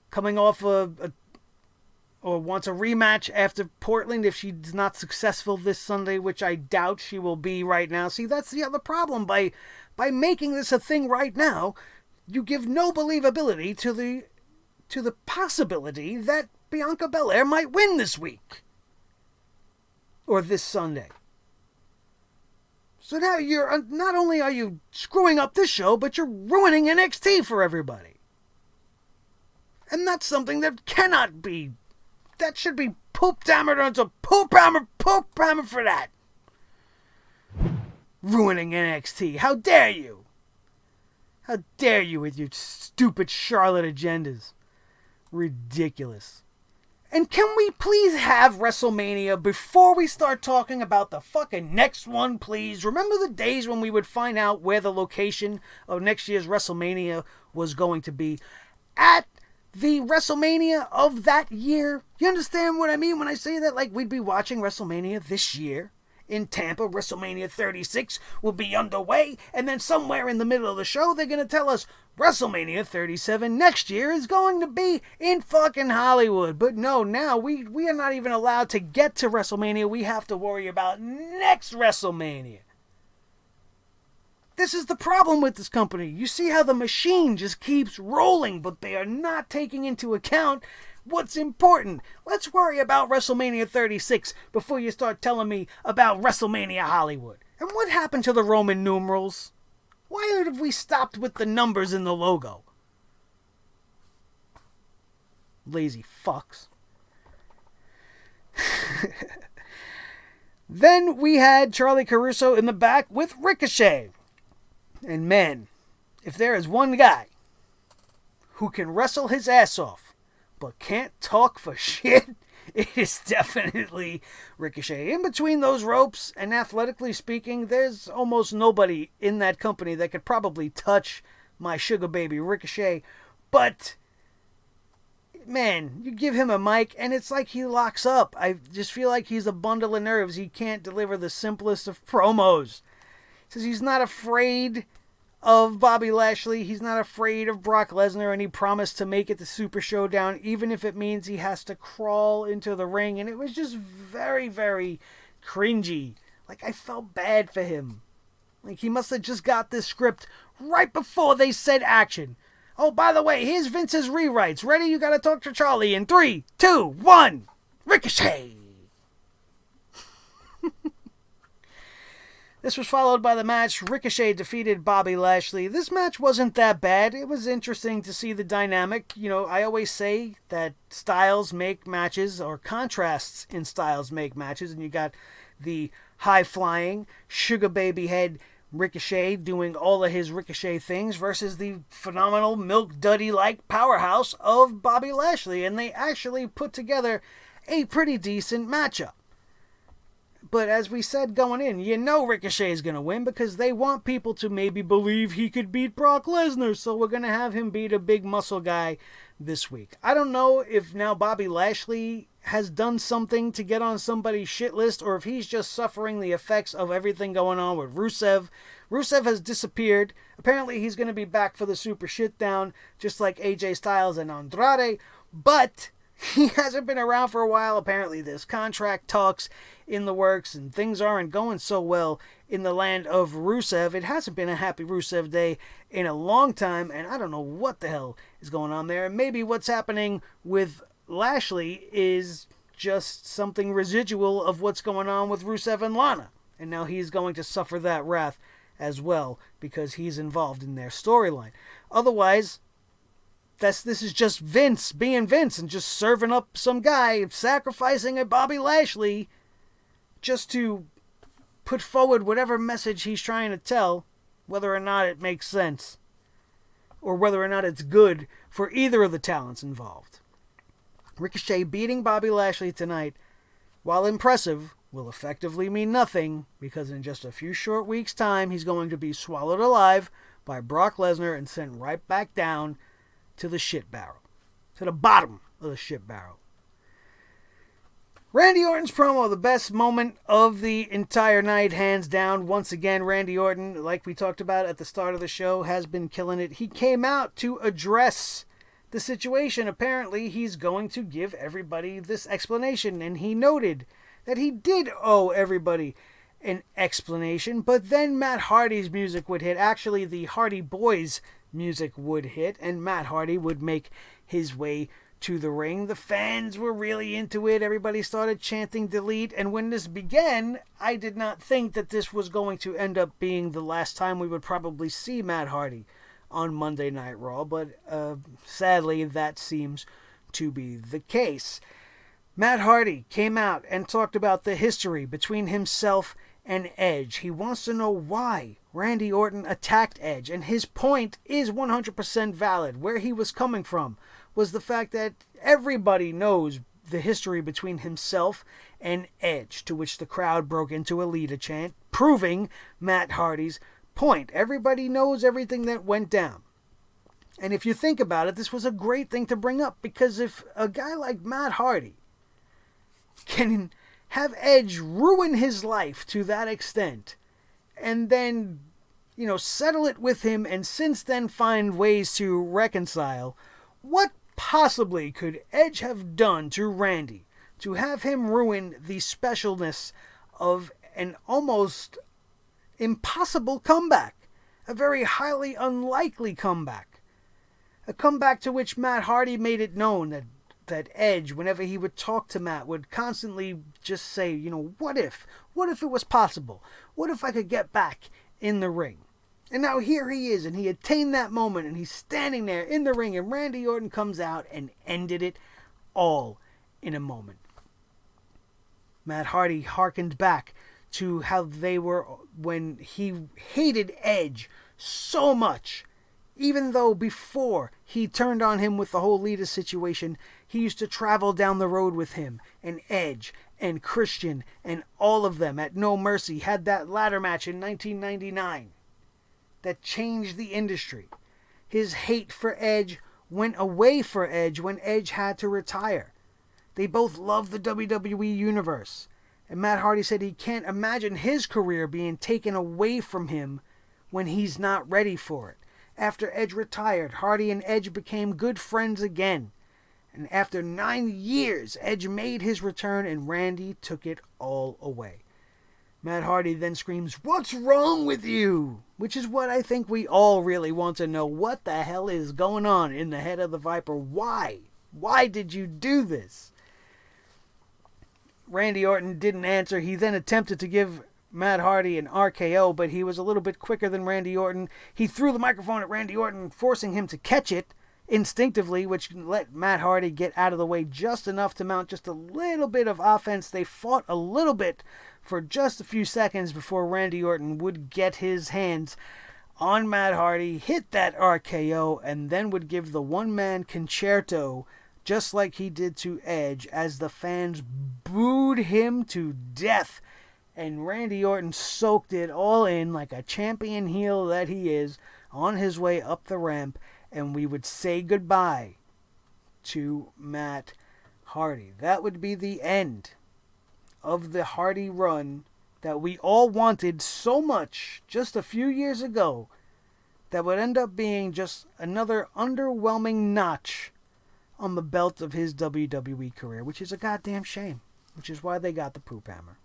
coming off or wants a rematch after Portland if she's not successful this Sunday, which I doubt she will be right now. See, that's the other problem. By making this a thing right now, you give no believability to the possibility that Bianca Belair might win this week or this Sunday. So now you're not only are you screwing up this show, but you're ruining NXT for everybody. And that's something that cannot be. That should be poop hammered onto poop hammer for that. Ruining NXT. How dare you? How dare you with your stupid Charlotte agendas. Ridiculous. And can we please have WrestleMania before we start talking about the fucking next one, please? Remember the days when we would find out where the location of next year's WrestleMania was going to be? At the WrestleMania of that year? You understand what I mean when I say that? Like, we'd be watching WrestleMania this year. In Tampa, WrestleMania 36 will be underway, and then somewhere in the middle of the show, they're going to tell us WrestleMania 37 next year is going to be in fucking Hollywood. But no, now we are not even allowed to get to WrestleMania. We have to worry about next WrestleMania. This is the problem with this company. You see how the machine just keeps rolling, but they are not taking into account what's important. Let's worry about WrestleMania 36 before you start telling me about WrestleMania Hollywood. And what happened to the Roman numerals? Why have we stopped with the numbers in the logo? Lazy fucks. Then we had Charlie Caruso in the back with Ricochet. And man, if there is one guy who can wrestle his ass off but can't talk for shit, it is definitely Ricochet. In between those ropes, and athletically speaking, there's almost nobody in that company that could probably touch my sugar baby Ricochet. But, man, you give him a mic, and it's like he locks up. I just feel like he's a bundle of nerves. He can't deliver the simplest of promos. He says he's not afraid of Bobby Lashley. He's not afraid of Brock Lesnar, and he promised to make it the Super Showdown, even if it means he has to crawl into the ring. And it was just very, very cringy. Like, I felt bad for him. Like, he must have just got this script right before they said action. Oh, by the way, here's Vince's rewrites. Ready? You gotta talk to Charlie in 3, 2, 1. Ricochet! This was followed by the match. Ricochet defeated Bobby Lashley. This match wasn't that bad. It was interesting to see the dynamic. You know, I always say that styles make matches, or contrasts in styles make matches. And you got the high-flying, sugar baby head Ricochet doing all of his Ricochet things versus the phenomenal Milk Duddy-like powerhouse of Bobby Lashley. And they actually put together a pretty decent matchup. But as we said going in, you know Ricochet is going to win because they want people to maybe believe he could beat Brock Lesnar. So we're going to have him beat a big muscle guy this week. I don't know if now Bobby Lashley has done something to get on somebody's shit list or if he's just suffering the effects of everything going on with Rusev. Rusev has disappeared. Apparently he's going to be back for the Super Shitdown just like AJ Styles and Andrade. But he hasn't been around for a while. Apparently there's contract talks in the works and things aren't going so well in the land of Rusev. It hasn't been a happy Rusev day in a long time, and I don't know what the hell is going on there. Maybe what's happening with Lashley is just something residual of what's going on with Rusev and Lana, and now he's going to suffer that wrath as well because he's involved in their storyline. Otherwise, this is just Vince being Vince and just serving up some guy, sacrificing a Bobby Lashley just to put forward whatever message he's trying to tell, whether or not it makes sense or whether or not it's good for either of the talents involved. Ricochet beating Bobby Lashley tonight, while impressive, will effectively mean nothing because in just a few short weeks' time he's going to be swallowed alive by Brock Lesnar and sent right back down to the shit barrel. To the bottom of the shit barrel. Randy Orton's promo, the best moment of the entire night, hands down. Once again, Randy Orton, like we talked about at the start of the show, has been killing it. He came out to address the situation. Apparently, he's going to give everybody this explanation, and he noted that he did owe everybody an explanation, but then Matt Hardy's music would hit. Actually, the Hardy Boys music would hit, and Matt Hardy would make his way to the ring. The fans were really into it. Everybody started chanting delete. And when this began, I did not think that this was going to end up being the last time we would probably see Matt Hardy on Monday Night Raw. But sadly, that seems to be the case. Matt Hardy came out and talked about the history between himself and Edge. He wants to know why Randy Orton attacked Edge, and his point is 100% valid. Where he was coming from was the fact that everybody knows the history between himself and Edge, to which the crowd broke into a Lita chant, proving Matt Hardy's point. Everybody knows everything that went down. And if you think about it, this was a great thing to bring up, because if a guy like Matt Hardy can have Edge ruin his life to that extent, and then, settle it with him, and since then find ways to reconcile, what possibly could Edge have done to Randy to have him ruin the specialness of an almost impossible comeback? A very highly unlikely comeback. A comeback to which Matt Hardy made it known that Edge, whenever he would talk to Matt, would constantly just say, what if? What if it was possible? What if I could get back in the ring? And now here he is, and he attained that moment, and he's standing there in the ring, and Randy Orton comes out and ended it all in a moment. Matt Hardy harkened back to how they were when he hated Edge so much. Even though before he turned on him with the whole Lita situation, he used to travel down the road with him, and Edge, and Christian, and all of them at No Mercy had that ladder match in 1999 that changed the industry. His hate for Edge went away for Edge when Edge had to retire. They both loved the WWE Universe, and Matt Hardy said he can't imagine his career being taken away from him when he's not ready for it. After Edge retired, Hardy and Edge became good friends again. And after 9 years, Edge made his return, and Randy took it all away. Matt Hardy then screams, "What's wrong with you?" Which is what I think we all really want to know. What the hell is going on in the head of the Viper? Why? Why did you do this? Randy Orton didn't answer. He then attempted to give Matt Hardy an RKO, but he was a little bit quicker than Randy Orton. He threw the microphone at Randy Orton, forcing him to catch it instinctively, which let Matt Hardy get out of the way just enough to mount just a little bit of offense. They fought a little bit for just a few seconds before Randy Orton would get his hands on Matt Hardy, hit that RKO, and then would give the one-man concerto just like he did to Edge as the fans booed him to death. And Randy Orton soaked it all in like a champion heel that he is on his way up the ramp, and we would say goodbye to Matt Hardy. That would be the end of the Hardy run that we all wanted so much just a few years ago, that would end up being just another underwhelming notch on the belt of his WWE career, which is a goddamn shame, which is why they got the poop hammer.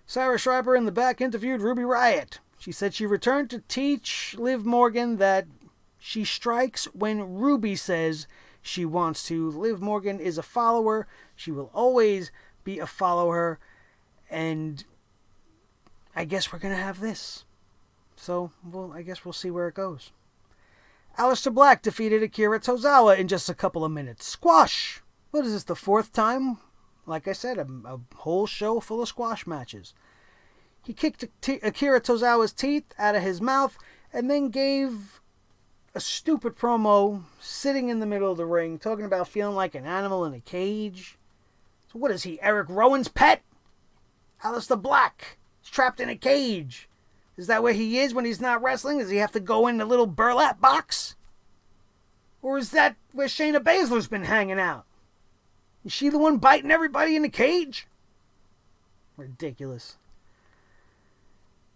Sarah Schreiber in the back interviewed Ruby Riott. She said she returned to teach Liv Morgan that she strikes when Ruby says she wants to. Liv Morgan is a follower. She will always be a follower. And I guess we're going to have this. So, I guess we'll see where it goes. Aleister Black defeated Akira Tozawa in just a couple of minutes. Squash! What is this, the fourth time? Like I said, a whole show full of squash matches. He kicked Akira Tozawa's teeth out of his mouth and then gave a stupid promo sitting in the middle of the ring, talking about feeling like an animal in a cage. So what is he, Eric Rowan's pet? Aleister Black is trapped in a cage. Is that where he is when he's not wrestling? Does he have to go in the little burlap box? Or is that where Shayna Baszler's been hanging out? Is she the one biting everybody in the cage? Ridiculous.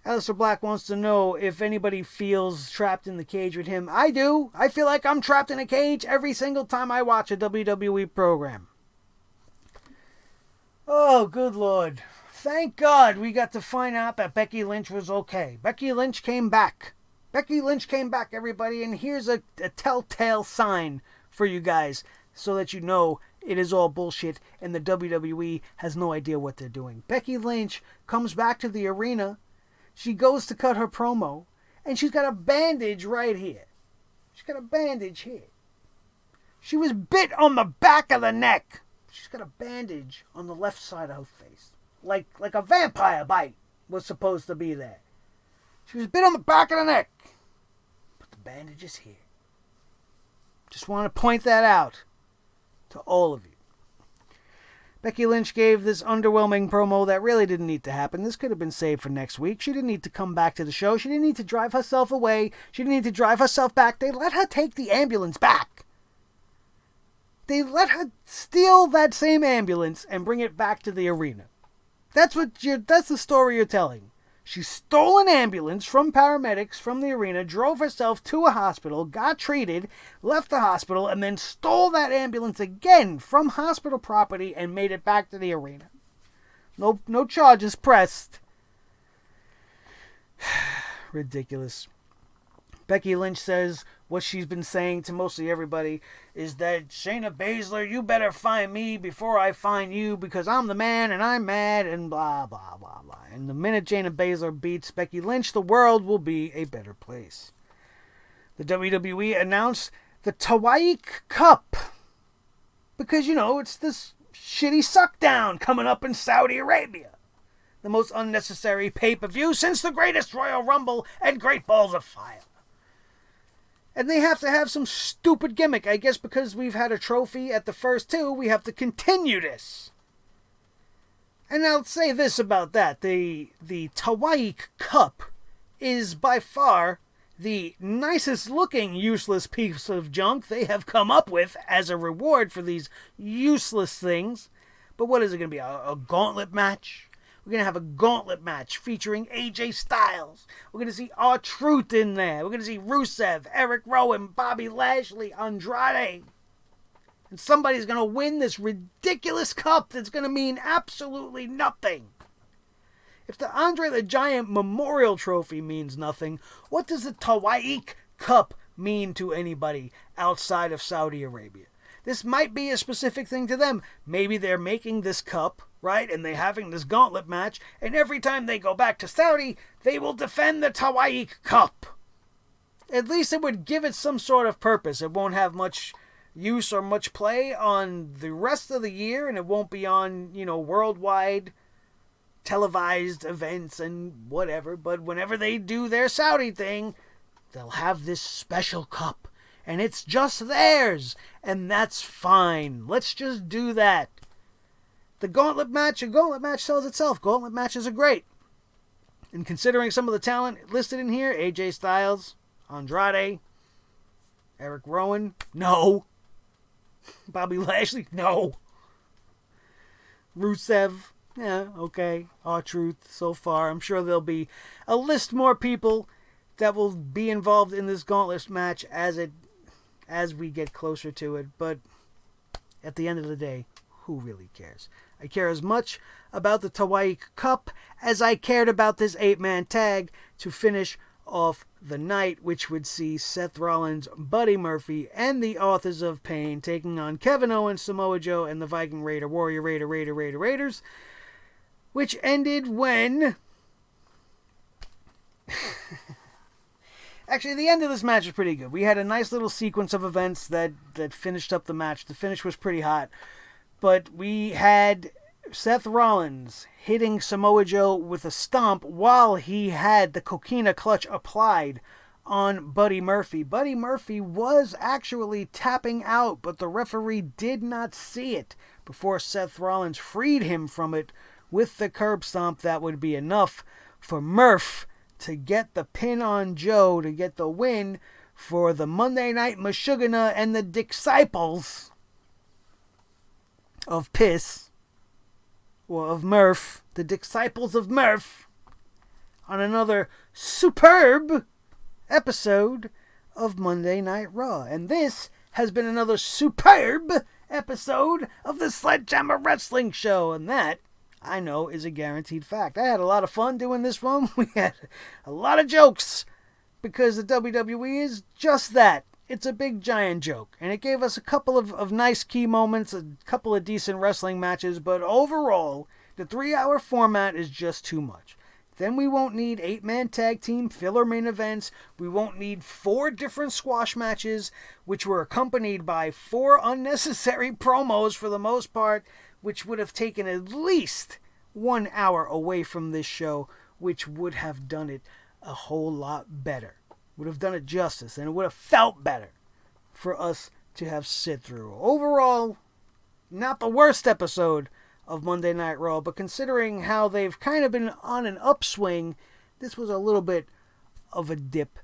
Aleister Black wants to know if anybody feels trapped in the cage with him. I do. I feel like I'm trapped in a cage every single time I watch a WWE program. Oh, good Lord. Thank God we got to find out that Becky Lynch was okay. Becky Lynch came back. Becky Lynch came back, everybody, and here's a telltale sign for you guys so that you know it is all bullshit and the WWE has no idea what they're doing. Becky Lynch comes back to the arena. She goes to cut her promo, and she's got a bandage right here. She's got a bandage here. She was bit on the back of the neck. She's got a bandage on the left side of her face. Like a vampire bite was supposed to be there. She was bit on the back of the neck. But the bandage is here. Just want to point that out to all of you. Becky Lynch gave this underwhelming promo that really didn't need to happen. This could have been saved for next week. She didn't need to come back to the show. She didn't need to drive herself away. She didn't need to drive herself back. They let her take the ambulance back. They let her steal that same ambulance and bring it back to the arena. That's the story you're telling. She stole an ambulance from paramedics from the arena, drove herself to a hospital, got treated, left the hospital, and then stole that ambulance again from hospital property and made it back to the arena. No charges pressed. Ridiculous. Becky Lynch says what she's been saying to mostly everybody is that, Shayna Baszler, you better find me before I find you because I'm the man and I'm mad and blah, blah, blah, blah. And the minute Shayna Baszler beats Becky Lynch, the world will be a better place. The WWE announced the Tawaik Cup because, it's this shitty suckdown coming up in Saudi Arabia. The most unnecessary pay-per-view since the greatest Royal Rumble and Great Balls of Fire. And they have to have some stupid gimmick. I guess because we've had a trophy at the first two, we have to continue this. And I'll say this about that. The Tawaik Cup is by far the nicest looking useless piece of junk they have come up with as a reward for these useless things. But what is it going to be? A gauntlet match? We're going to have a gauntlet match featuring AJ Styles. We're going to see R-Truth in there. We're going to see Rusev, Eric Rowan, Bobby Lashley, Andrade. And somebody's going to win this ridiculous cup that's going to mean absolutely nothing. If the Andre the Giant Memorial Trophy means nothing, what does the Tawaik Cup mean to anybody outside of Saudi Arabia? This might be a specific thing to them. Maybe they're making this cup, right? And they're having this gauntlet match. And every time they go back to Saudi, they will defend the Tawaik Cup. At least it would give it some sort of purpose. It won't have much use or much play on the rest of the year. And it won't be on, worldwide televised events and whatever. But whenever they do their Saudi thing, they'll have this special cup. And it's just theirs. And that's fine. Let's just do that. A gauntlet match sells itself. Gauntlet matches are great. And considering some of the talent listed in here, AJ Styles, Andrade, Eric Rowan, no. Bobby Lashley, no. Rusev, yeah, okay. R-Truth so far. I'm sure there'll be a list more people that will be involved in this gauntlet match as we get closer to it. But at the end of the day, who really cares? I care as much about the Tawaik Cup as I cared about this 8-man tag to finish off the night, which would see Seth Rollins, Buddy Murphy, and the Authors of Pain taking on Kevin Owens, Samoa Joe, and the Viking Raider, Warrior Raider, Raiders, which ended when... Actually, the end of this match was pretty good. We had a nice little sequence of events that finished up the match. The finish was pretty hot. But we had Seth Rollins hitting Samoa Joe with a stomp while he had the coquina clutch applied on Buddy Murphy. Buddy Murphy was actually tapping out, but the referee did not see it before Seth Rollins freed him from it with the curb stomp. That would be enough for Murph to get the pin on Joe to get the win for the Monday Night Mashugana and the Disciples of Piss, or of Murph, the Disciples of Murph, on another superb episode of Monday Night Raw. And this has been another superb episode of the Sledgehammer Wrestling Show, and that, I know, is a guaranteed fact. I had a lot of fun doing this one. We had a lot of jokes, because the WWE is just that. it's a big giant joke. And it gave us a couple of nice key moments, a couple of decent wrestling matches, but overall, the 3-hour format is just too much. Then we won't need 8-man tag team filler main events. We won't need 4 different squash matches, which were accompanied by 4 unnecessary promos for the most part, which would have taken at least 1 hour away from this show, which would have done it a whole lot better. Would have done it justice, and it would have felt better for us to have sit through. Overall, not the worst episode of Monday Night Raw, but considering how they've kind of been on an upswing, this was a little bit of a dip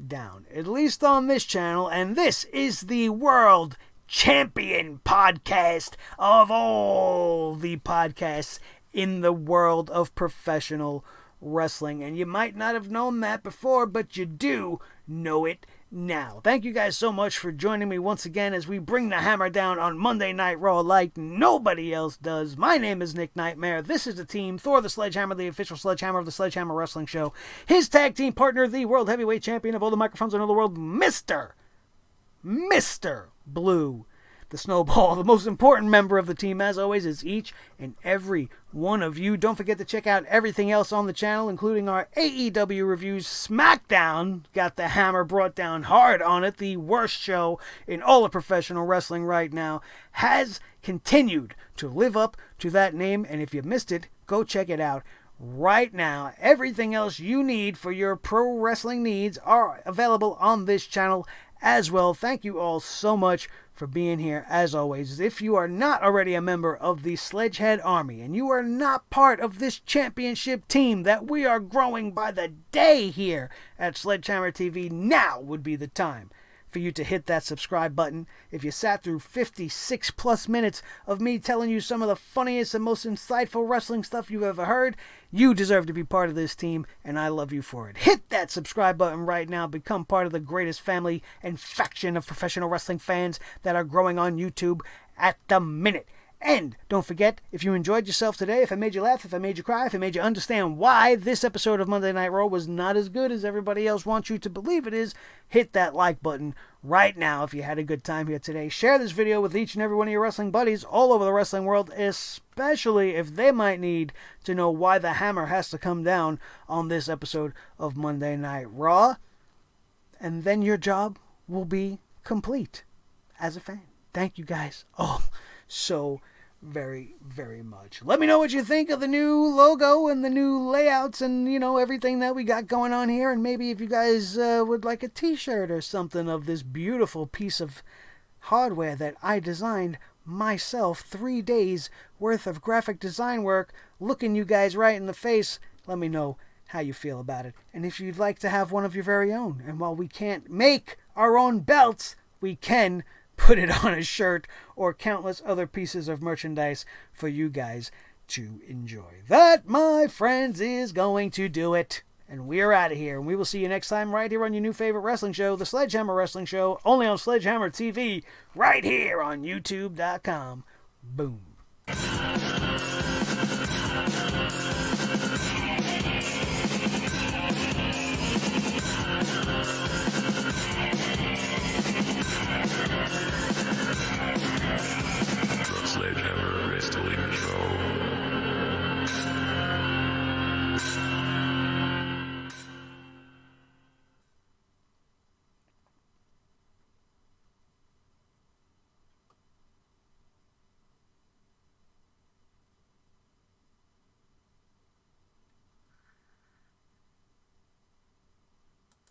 down, at least on this channel. And this is the World Champion podcast of all the podcasts in the world of professional wrestling. And you might not have known that before, but you do know it now. Thank you guys so much for joining me once again as we bring the hammer down on Monday Night Raw like nobody else does. My name is Nick Nightmare. This is the team, Thor the Sledgehammer, the official Sledgehammer of the Sledgehammer Wrestling Show. His tag team partner, the World Heavyweight Champion of all the microphones in all the world, Mr. Blue. The Snowball, the most important member of the team, as always, is each and every one of you. Don't forget to check out everything else on the channel, including our AEW reviews. SmackDown got the hammer brought down hard on it. The worst show in all of professional wrestling right now has continued to live up to that name. And if you missed it, go check it out right now. Everything else you need for your pro wrestling needs are available on this channel as well. Thank you all so much for being here, as always. If you are not already a member of the Sledgehead Army and you are not part of this championship team that we are growing by the day here at Sledgehammer TV, now would be the time for you to hit that subscribe button. If you sat through 56 plus minutes of me telling you some of the funniest and most insightful wrestling stuff you've ever heard, you deserve to be part of this team, and I love you for it. Hit that subscribe button right now. Become part of the greatest family and faction of professional wrestling fans that are growing on YouTube at the minute. And don't forget, if you enjoyed yourself today, if I made you laugh, if I made you cry, if I made you understand why this episode of Monday Night Raw was not as good as everybody else wants you to believe it is, hit that like button right now if you had a good time here today. Share this video with each and every one of your wrestling buddies all over the wrestling world, especially if they might need to know why the hammer has to come down on this episode of Monday Night Raw. And then your job will be complete as a fan. Thank you guys so very, very much. Let me know what you think of the new logo and the new layouts and, everything that we got going on here. And maybe if you guys would like a t-shirt or something of this beautiful piece of hardware that I designed myself, 3 days worth of graphic design work, looking you guys right in the face, let me know how you feel about it. And if you'd like to have one of your very own. And while we can't make our own belts, we can put it on a shirt or countless other pieces of merchandise for you guys to enjoy. That, my friends, is going to do it. And we are out of here. And we will see you next time right here on your new favorite wrestling show, the Sledgehammer Wrestling Show, only on Sledgehammer TV, right here on YouTube.com. Boom.